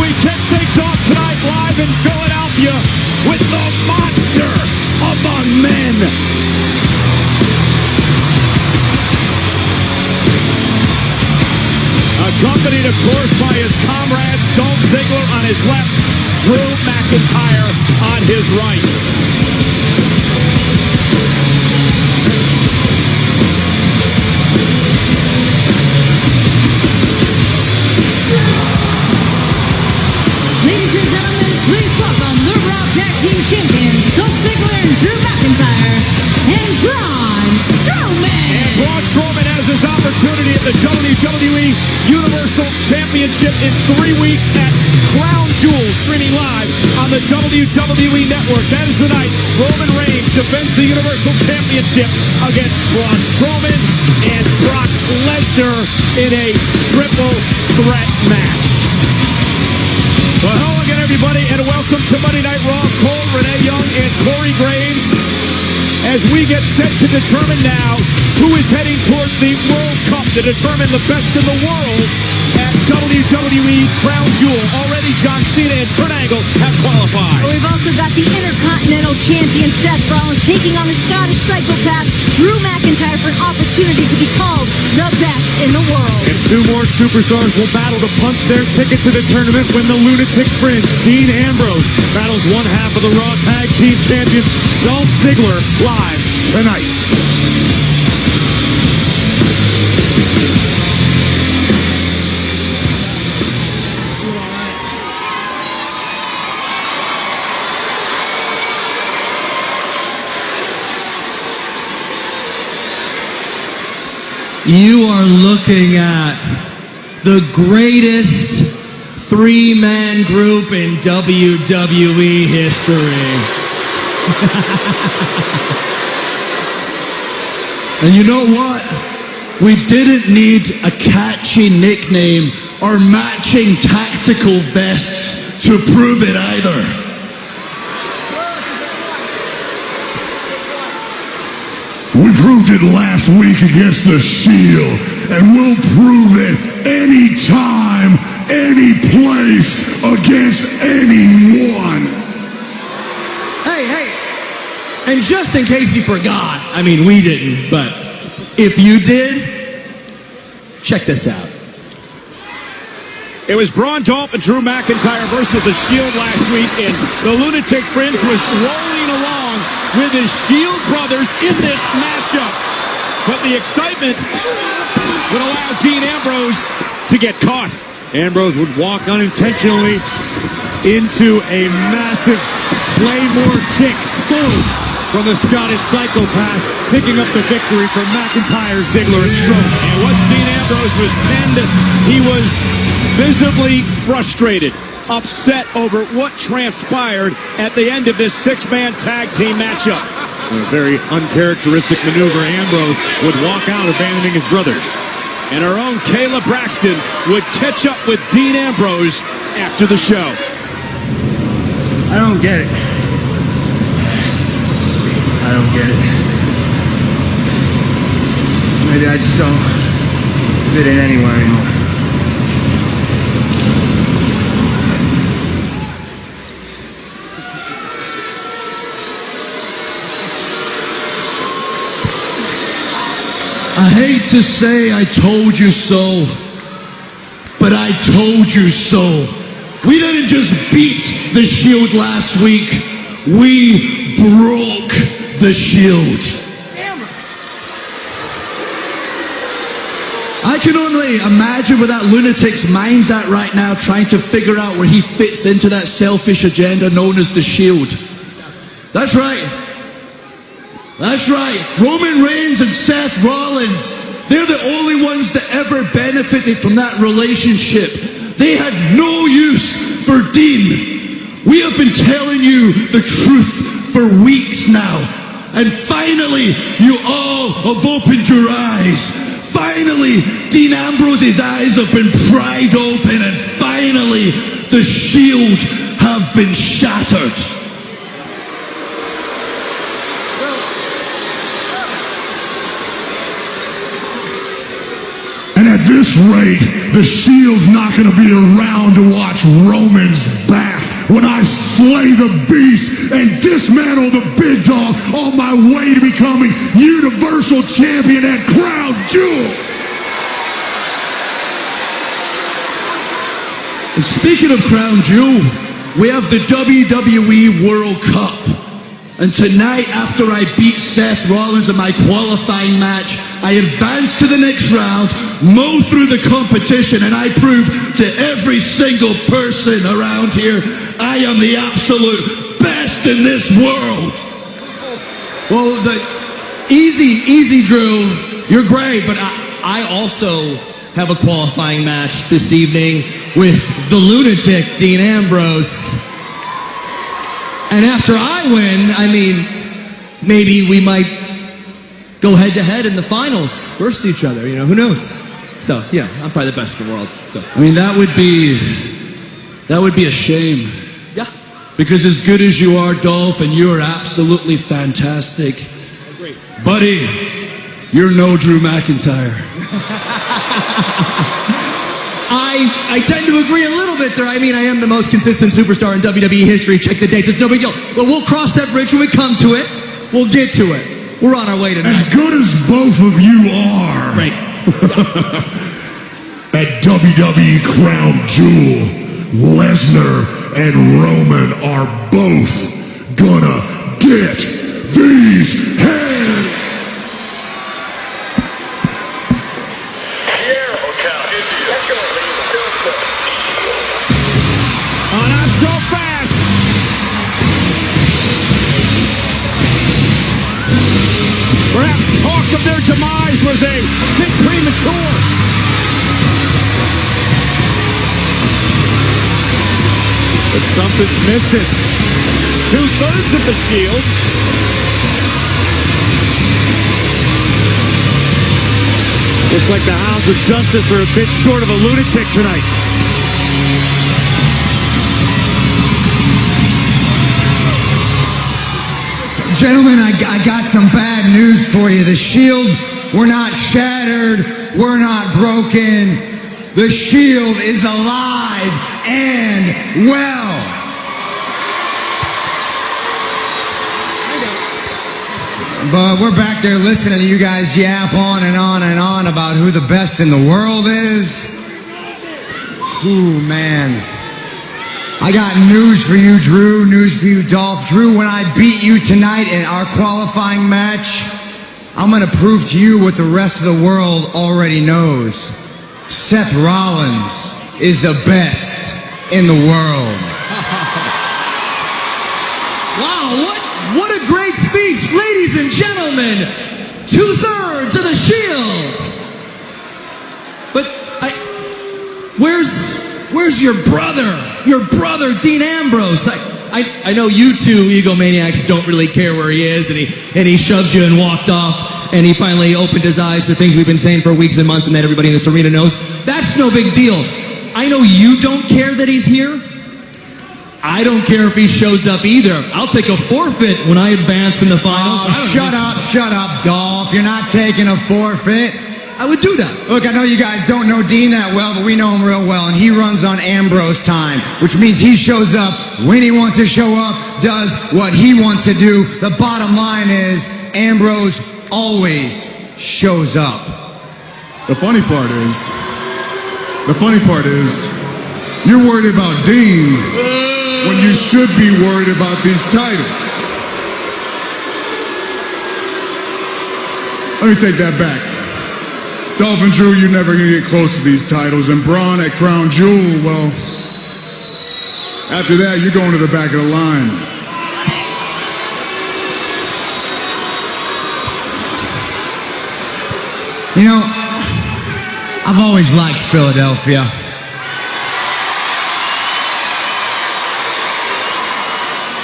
we kick things off tonight live in Philadelphia with the monster among men. Accompanied, of course, by his comrades, Dolph Ziggler on his left, Drew McIntyre on his right. Ladies and gentlemen, please welcome the Raw Tag Team Champions, Dolph Ziggler and Drew McIntyre, and Braun Strowman. And Braun Strowman has his opportunity at the WWE Universal Championship in 3 weeks at Crown Jewel, streaming live on the WWE Network. That is the night Roman Reigns defends the Universal Championship against Braun Strowman and Brock Lesnar in a triple threat match. Well, hello again, everybody, and welcome to Monday Night Raw. Cole, Renee Young, and Corey Graves, as we get set to determine now who is heading toward the World Cup to determine the best in the world at WWE Crown Jewel. Already John Cena and Kurt Angle have qualified. We've also got the Intercontinental Champion Seth Rollins taking on the Scottish psychopath Drew McIntyre for an opportunity to be called the best in the world. And 2 more superstars will battle to punch their ticket to the tournament when the Lunatic Prince, Dean Ambrose, battles one half of the Raw Tag Team Champions, Dolph Ziggler, live tonight. You are looking at the greatest 3-man group in WWE history. And you know what? We didn't need a catchy nickname or matching tactical vests to prove it either. We proved it last week against the Shield, and we'll prove it anytime, any place, against anyone. Hey, and just in case you forgot, I mean, we didn't, but if you did, check this out. It was Braun, Dolph, and Drew McIntyre versus the Shield last week, and the Lunatic Prince was rolling along with his Shield brothers in this matchup. But the excitement would allow Dean Ambrose to get caught. Ambrose would walk unintentionally into a massive Claymore kick. Boom! From the Scottish psychopath, picking up the victory for McIntyre, Ziggler, and Strowman. And once Dean Ambrose was pinned, he was visibly frustrated, upset over what transpired at the end of this 6-man tag team matchup. In a very uncharacteristic maneuver, Ambrose would walk out, abandoning his brothers. And our own Kayla Braxton would catch up with Dean Ambrose after the show. I don't get it. I don't get it. Maybe I just don't fit in anywhere anymore. I hate to say I told you so, but I told you so. We didn't just beat the Shield last week, we broke the Shield. I can only imagine where that lunatic's mind's at right now, trying to figure out where he fits into that selfish agenda known as the Shield. That's right. That's right. Roman Reigns and Seth Rollins, they're the only ones that ever benefited from that relationship. They had no use for Dean. We have been telling you the truth for weeks now. And finally, you all have opened your eyes. Finally, Dean Ambrose's eyes have been pried open. And finally, the Shield have been shattered. At this rate, the Shield's not going to be around to watch Roman's back when I slay the beast and dismantle the big dog on my way to becoming Universal Champion at Crown Jewel. And speaking of Crown Jewel, we have the WWE World Cup. And tonight, after I beat Seth Rollins in my qualifying match, I advanced to the next round, mow through the competition, and I proved to every single person around here, I am the absolute best in this world. Well, easy, Drew. You're great, but I also have a qualifying match this evening with the lunatic Dean Ambrose. And after I win, I mean, maybe we might go head to head in the finals versus each other, you know, who knows? So, yeah, I'm probably the best in the world. So. I mean, that would be a shame. Yeah. Because as good as you are, Dolph, and you are absolutely fantastic, buddy, you're no Drew McIntyre. I tend to agree a little bit there. I mean, I am the most consistent superstar in WWE history. Check the dates. It's no big deal. But we'll cross that bridge when we come to it. We'll get to it. We're on our way tonight. As good as both of you are, Right. at WWE Crown Jewel, Lesnar and Roman are both gonna get these hands. Oh, not so fast. Perhaps talk of their demise was a bit premature. But something's missing. 2/3 of the Shield. Looks like the Hounds of Justice are a bit short of a lunatic tonight. Gentlemen, I got some bad news for you. The Shield, we're not shattered. We're not broken. The Shield is alive and well. But we're back there listening to you guys yap on and on and on about who the best in the world is. Ooh, man. I got news for you, Drew. News for you, Dolph. Drew, when I beat you tonight in our qualifying match, I'm going to prove to you what the rest of the world already knows. Seth Rollins is the best in the world. Wow, what a great speech. Ladies and gentlemen, 2/3 of the Shield. But where's your brother? Your brother, Dean Ambrose. I know you two egomaniacs don't really care where he is, and he shoved you and walked off, and he finally opened his eyes to things we've been saying for weeks and months and that everybody in this arena knows. That's no big deal. I know you don't care that he's here. I don't care if he shows up either. I'll take a forfeit when I advance in the finals. Oh, shut up, Dolph. You're not taking a forfeit. I would do that. Look, I know you guys don't know Dean that well, but we know him real well, and he runs on Ambrose time, which means he shows up when he wants to show up, does what he wants to do. The bottom line is Ambrose always shows up. The funny part is, you're worried about Dean when you should be worried about these titles. Let me take that back. Dolph and Drew, you're never going to get close to these titles. And Braun at Crown Jewel, well, after that, you're going to the back of the line. You know, I've always liked Philadelphia.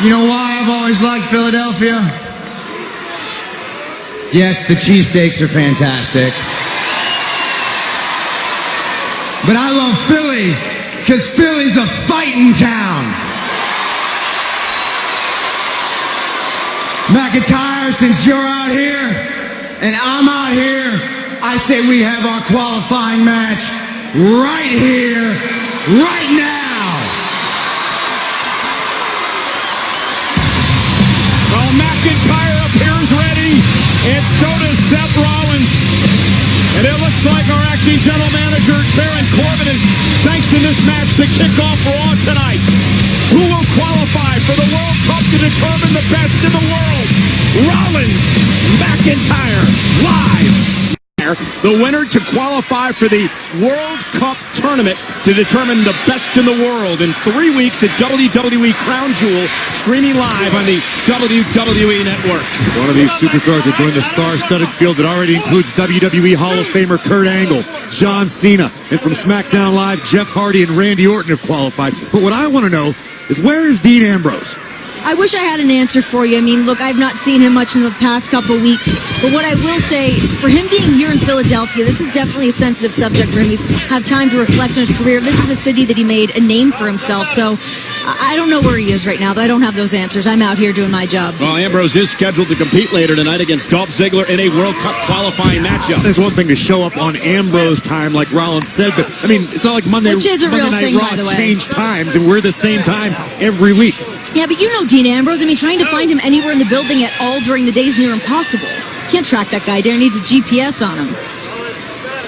You know why I've always liked Philadelphia? Yes, the cheesesteaks are fantastic. But I love Philly, because Philly's a fighting town. McIntyre, since you're out here, and I'm out here, I say we have our qualifying match right here, right now. Well, McIntyre appears ready, and so does Seth Rollins. And it looks like our acting general manager, Baron Corbin, has sanctioned this match to kick off Raw tonight. Who will qualify for the World Cup to determine the best in the world? Rollins, McIntyre, live. The winner to qualify for the World Cup tournament to determine the best in the world in 3 weeks at WWE Crown Jewel, streaming live on the WWE Network. One of these superstars will join the star-studded field that already includes WWE Hall of Famer Kurt Angle, John Cena, and from SmackDown Live, Jeff Hardy and Randy Orton have qualified. But what I want to know is, where is Dean Ambrose? I wish I had an answer for you. I mean, look, I've not seen him much in the past couple weeks. But what I will say, for him being here in Philadelphia, this is definitely a sensitive subject for him. He's had time to reflect on his career. This is a city that he made a name for himself. So I don't know where he is right now. I don't have those answers. I'm out here doing my job. Well, Ambrose is scheduled to compete later tonight against Dolph Ziggler in a World Cup qualifying matchup. It's one thing to show up on Ambrose time, like Rollins said, but I mean, it's not like Monday Which is a real Night thing, Raw by the way. changed times, and we're the same time every week. Yeah, but you know Dean Ambrose. I mean, trying to find him anywhere in the building at all during the day is near impossible. Can't track that guy. Darren needs a GPS on him.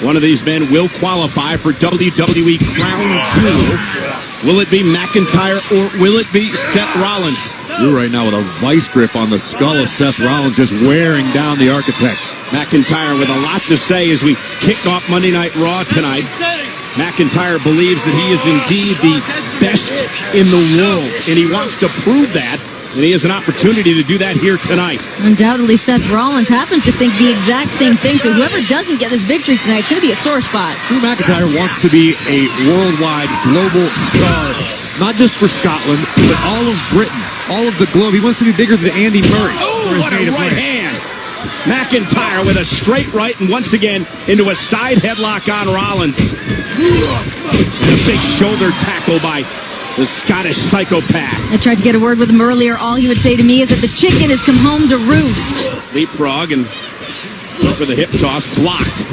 One of these men will qualify for WWE Crown Jewel. Will it be McIntyre or will it be Seth Rollins? You're right now with a vice grip on the skull of Seth Rollins, just wearing down the Architect. McIntyre with a lot to say as we kick off Monday Night Raw tonight. McIntyre believes that he is indeed the best in the world, and he wants to prove that, and he has an opportunity to do that here tonight. Undoubtedly, Seth Rollins happens to think the exact same thing, so whoever doesn't get this victory tonight is going to be a sore spot. Drew McIntyre wants to be a worldwide, global star, not just for Scotland, but all of Britain, all of the globe. He wants to be bigger than Andy Murray. Oh, what a right hand! McIntyre with a straight right, and once again into a side headlock on Rollins. And a big shoulder tackle by the Scottish psychopath. I tried to get a word with him earlier. All he would say to me is that the chicken has come home to roost. Leapfrog and with a hip toss, blocked.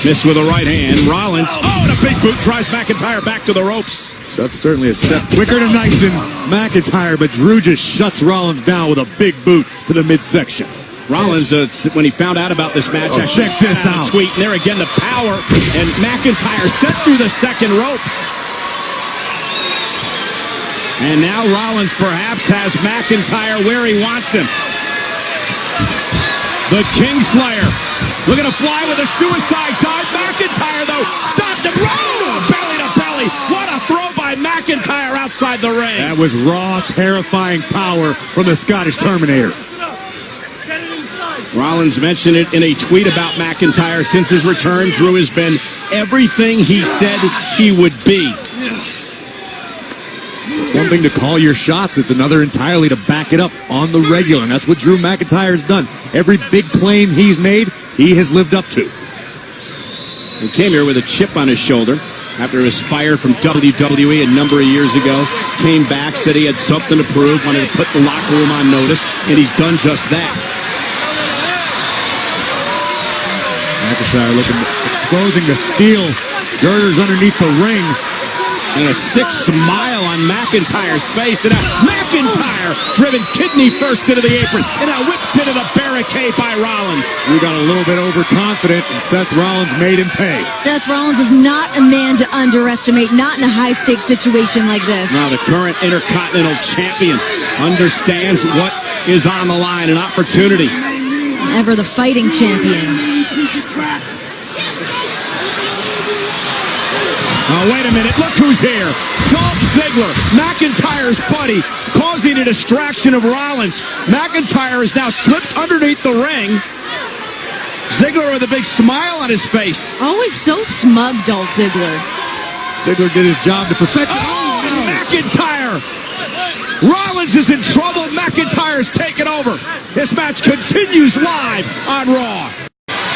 Missed with a right hand. Rollins, oh, and a big boot drives McIntyre back to the ropes. That's certainly a step quicker tonight than McIntyre, but Drew just shuts Rollins down with a big boot to the midsection. Rollins, when he found out about this match, check this out. Tweet, and there again, the power, and McIntyre sent through the second rope. And now Rollins perhaps has McIntyre where he wants him. The Kingslayer looking to fly with a suicide dive. McIntyre, though, stopped him. Oh, belly to belly. What a throw by McIntyre outside the ring. That was raw, terrifying power from the Scottish Terminator. Rollins mentioned it in a tweet about McIntyre. Since his return, Drew has been everything he said he would be. It's one thing to call your shots. It's another entirely to back it up on the regular. And that's what Drew McIntyre's done. Every big claim he's made, he has lived up to. He came here with a chip on his shoulder after he was fired from WWE a number of years ago. Came back, said he had something to prove, wanted to put the locker room on notice, and he's done just that. McIntyre exposing the steel girders underneath the ring. And a sick smile on McIntyre's face. And a McIntyre driven kidney first into the apron. And a whipped into the barricade by Rollins. We got a little bit overconfident, and Seth Rollins made him pay. Seth Rollins is not a man to underestimate, not in a high-stakes situation like this. Now the current Intercontinental Champion understands what is on the line. An opportunity. Ever the fighting champion. Oh, wait a minute. Look who's here. Dolph Ziggler, McIntyre's buddy, causing a distraction of Rollins. McIntyre has now slipped underneath the ring. Ziggler with a big smile on his face. Always so smug, Dolph Ziggler. Ziggler did his job to perfection. Oh, McIntyre! Rollins is in trouble. McIntyre's taken over. This match continues live on Raw.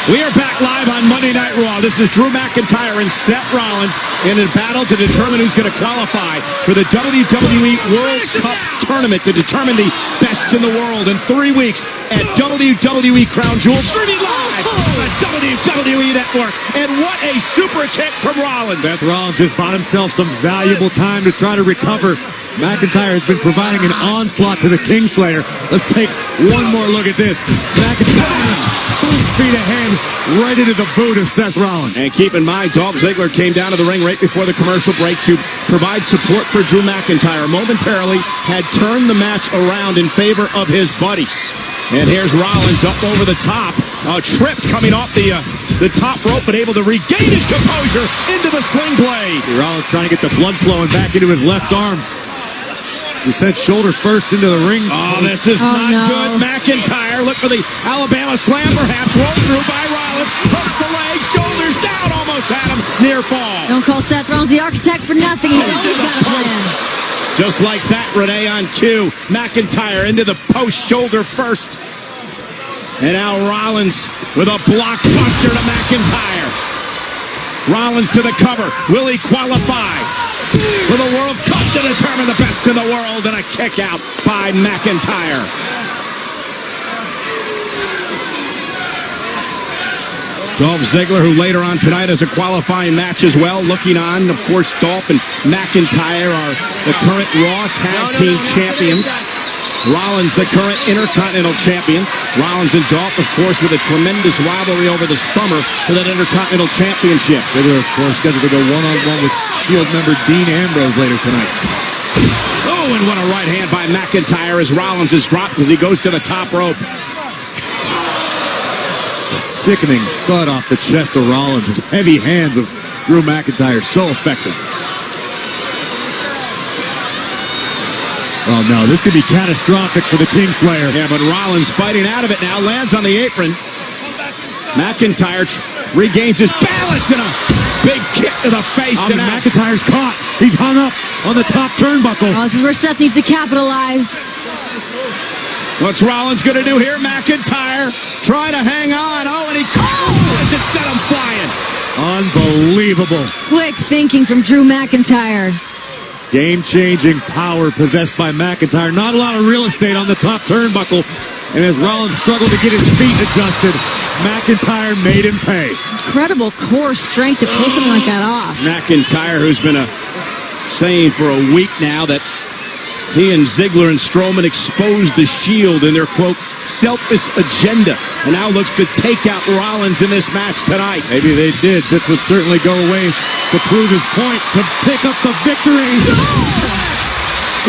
We are back live on Monday Night Raw. This is Drew McIntyre and Seth Rollins in a battle to determine who's going to qualify for the WWE World Cup tournament to determine the best in the world in 3 weeks at WWE Crown Jewel, streaming live on the WWE Network. And what a super kick from Rollins. Seth Rollins just bought himself some valuable time to try to recover. McIntyre has been providing an onslaught to the Kingslayer. Let's take one more look at this. McIntyre, full speed ahead, right into the boot of Seth Rollins. And keep in mind, Dolph Ziggler came down to the ring right before the commercial break to provide support for Drew McIntyre. Momentarily had turned the match around in favor of his buddy. And here's Rollins up over the top. Tripped coming off the top rope, but able to regain his composure into the swing blade. Rollins trying to get the blood flowing back into his left arm. He sent shoulder first into the ring. Oh, this is not good. McIntyre, look for the Alabama slam, perhaps rolled through by Rollins. Hooks the leg, shoulders down, almost had him. Near fall. Don't call Seth Rollins the architect for nothing. He's always got a plan. Just like that, Renee on cue. McIntyre into the post, shoulder first. And now Rollins with a blockbuster to McIntyre. Rollins to the cover. Will he qualify for the World Cup to determine the best in the world? And a kick out by McIntyre. Dolph Ziggler, who later on tonight has a qualifying match as well, looking on. Of course, Dolph and McIntyre are the current Raw Tag Team Champions. Rollins, the current Intercontinental Champion. Rollins and Dolph, of course, with a tremendous rivalry over the summer for that Intercontinental Championship. Ziggler, of course, scheduled to go one-on-one with Shield member Dean Ambrose later tonight. Oh, and what a right hand by McIntyre as Rollins is dropped as he goes to the top rope. A sickening thud off the chest of Rollins. His heavy hands of Drew McIntyre, so effective. Oh no, this could be catastrophic for the Kingslayer. Yeah, but Rollins fighting out of it now, lands on the apron. McIntyre regains his balance and a big kick to the face. And McIntyre's caught. He's hung up on the top turnbuckle. Oh, this is where Seth needs to capitalize. What's Rollins going to do here? McIntyre trying to hang on. Oh, and he just set him flying. Unbelievable. Quick thinking from Drew McIntyre. Game-changing power possessed by McIntyre. Not a lot of real estate on the top turnbuckle. And as Rollins struggled to get his feet adjusted, McIntyre made him pay. Incredible core strength to pull something like that off. McIntyre, who's been saying for a week now that he and Ziggler and Strowman exposed the Shield in their, quote, selfish agenda, and now looks to take out Rollins in this match tonight. Maybe they did. This would certainly go away to prove his point, to pick up the victory.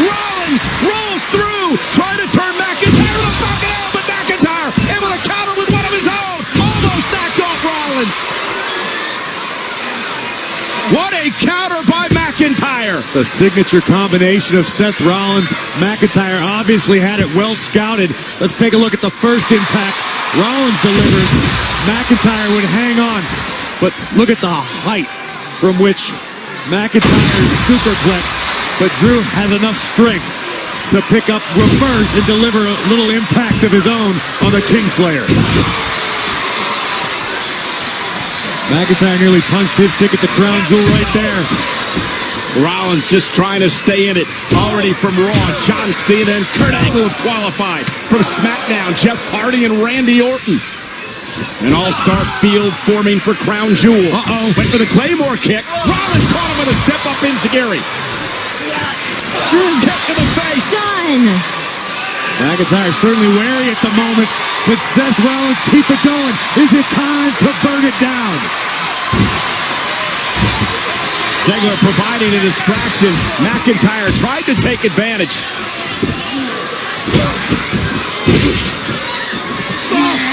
Rollins rolls through, trying to turn McIntyre to the back of but McIntyre able to counter with one of his own. Almost knocked off Rollins. What a counter by McIntyre. The signature combination of Seth Rollins. McIntyre obviously had it well scouted. Let's take a look at the first impact. Rollins delivers. McIntyre would hang on. But look at the height from which McIntyre is superplexed. But Drew has enough strength to pick up, reverse, and deliver a little impact of his own on the Kingslayer. McIntyre nearly punched his ticket to Crown Jewel right there. Rollins just trying to stay in it. Already from Raw, John Cena and Kurt Angle have qualified. From SmackDown, Jeff Hardy and Randy Orton. An all-star field forming for Crown Jewel. Went for the Claymore kick. Rollins caught him with a step-up enziguri. Drew's Kick to the face. done. McIntyre certainly wary at the moment, but Seth Rollins, keep it going. Is it time to burn it down? Ziggler providing a distraction. McIntyre tried to take advantage.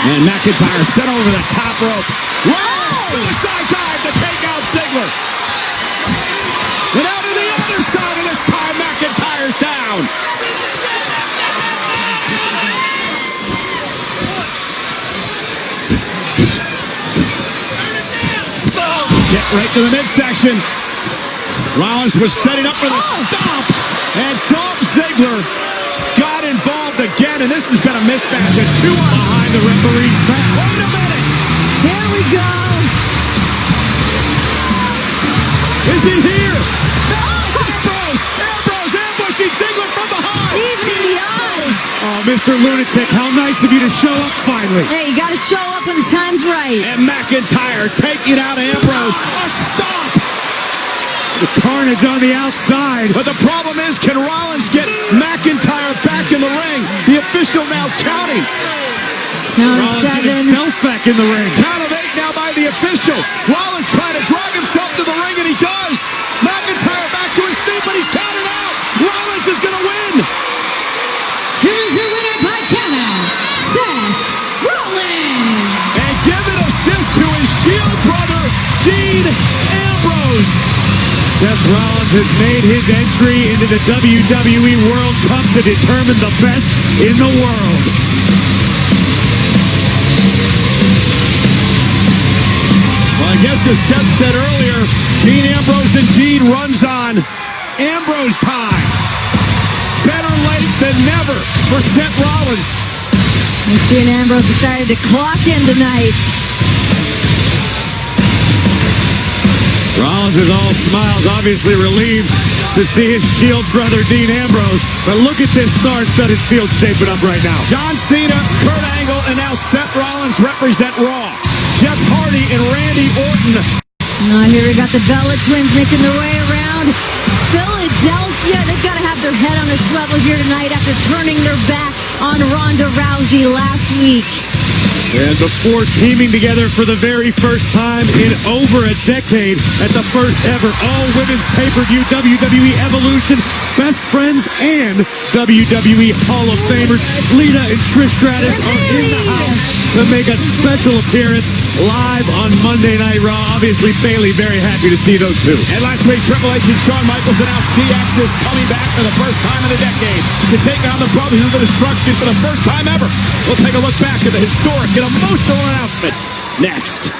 And McIntyre set over the top rope. Suicide dive to take out Ziggler. And out to the other side, and this time McIntyre's down. Get right to the midsection. Rollins was setting up for the stomp, and Dolph Ziggler got involved again, and this has been a mismatch. A 2-on behind the referee's back. Wait a minute. Here we go. Is he here? Ambrose ambushing Ziggler from behind. Even in the eyes. Oh, Mr. Lunatic, how nice of you to show up finally. Hey, you gotta show up when the time's right. And McIntyre taking out Ambrose. A stop! The carnage on the outside. But the problem is, can Rollins get McIntyre back in the ring? The official now counting. Count of Rollins get 7. himself back in the ring. Count of 8 now by the official. Rollins trying to drag himself to the ring, and he does. McIntyre back to his feet, but he's counted out. Rollins is going to win. Here's your winner by countout, Seth Rollins. And give an assist to his Shield brother, Dean Ambrose. Seth Rollins has made his entry into the WWE World Cup to determine the best in the world. Well, I guess as Seth said earlier, Dean Ambrose indeed runs on Ambrose time. Better late than never for Seth Rollins. Dean Ambrose decided to clock in tonight. Rollins is all smiles, obviously relieved to see his Shield brother Dean Ambrose. But look at this star-studded field shaping up right now. John Cena, Kurt Angle, and now Seth Rollins represent Raw. Jeff Hardy and Randy Orton. Now here we got the Bella Twins making their way around Philadelphia. They've got to have their head on a swivel here tonight after turning their back on Ronda Rousey last week. And before teaming together for the very first time in over a decade at the first ever all-women's pay-per-view WWE Evolution, best friends and WWE Hall of Famers Lita and Trish Stratus are in the house to make a special appearance live on Monday Night Raw. Obviously, Bayley very happy to see those two. And last week, Triple H and Shawn Michaels announced DX is coming back for the first time in a decade to take on the Brothers of the Destruction for the first time ever. We'll take a look back at the historic and emotional announcement next.